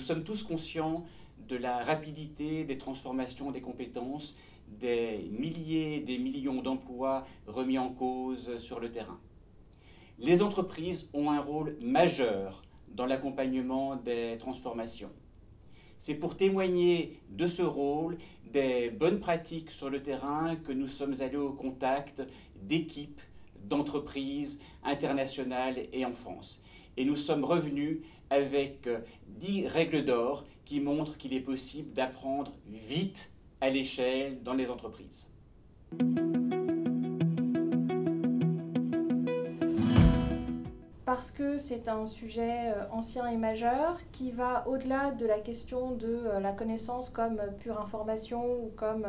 sommes tous conscients de la rapidité des transformations des compétences, des milliers, des millions d'emplois remis en cause sur le terrain. Les entreprises ont un rôle majeur dans l'accompagnement des transformations. C'est pour témoigner de ce rôle, des bonnes pratiques sur le terrain, que nous sommes allés au contact d'équipes, d'entreprises internationales et en France. Et nous sommes revenus avec 10 règles d'or qui montrent qu'il est possible d'apprendre vite à l'échelle dans les entreprises. Parce que c'est un sujet ancien et majeur qui va au-delà de la question de la connaissance comme pure information ou comme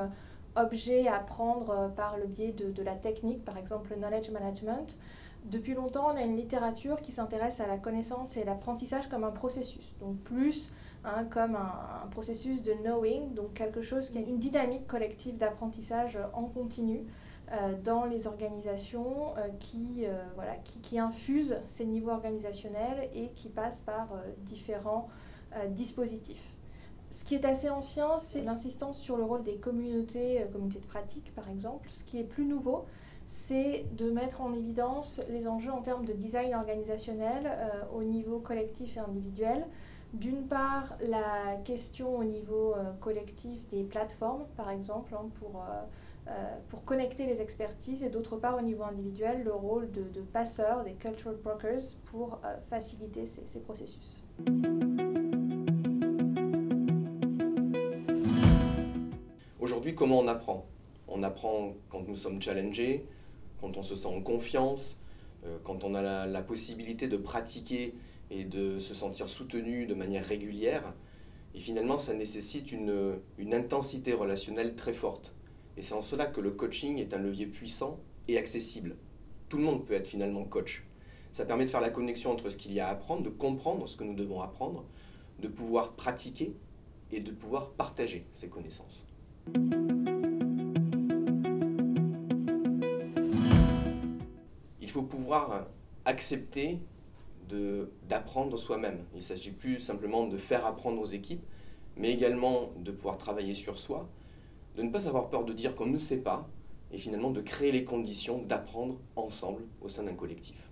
objet à prendre par le biais de la technique, par exemple le knowledge management. Depuis longtemps, on a une littérature qui s'intéresse à la connaissance et l'apprentissage comme un processus, donc plus comme un processus de knowing, donc quelque chose qui a une dynamique collective d'apprentissage en continu dans les organisations qui infusent ces niveaux organisationnels et qui passent par différents dispositifs. Ce qui est assez ancien, c'est l'insistance sur le rôle des communautés de pratique par exemple. Ce qui est plus nouveau, c'est de mettre en évidence les enjeux en termes de design organisationnel au niveau collectif et individuel. D'une part, la question au niveau collectif des plateformes, par exemple, pour connecter les expertises, et d'autre part, au niveau individuel, le rôle de passeurs, des cultural brokers, pour faciliter ces processus. Aujourd'hui, comment on apprend? On apprend quand nous sommes challengés, quand on se sent en confiance, quand on a la possibilité de pratiquer et de se sentir soutenu de manière régulière. Et finalement, ça nécessite une intensité relationnelle très forte. Et c'est en cela que le coaching est un levier puissant et accessible. Tout le monde peut être finalement coach. Ça permet de faire la connexion entre ce qu'il y a à apprendre, de comprendre ce que nous devons apprendre, de pouvoir pratiquer et de pouvoir partager ces connaissances. Il faut pouvoir accepter d'apprendre soi-même. Il ne s'agit plus simplement de faire apprendre aux équipes, mais également de pouvoir travailler sur soi, de ne pas avoir peur de dire qu'on ne sait pas, et finalement de créer les conditions d'apprendre ensemble au sein d'un collectif.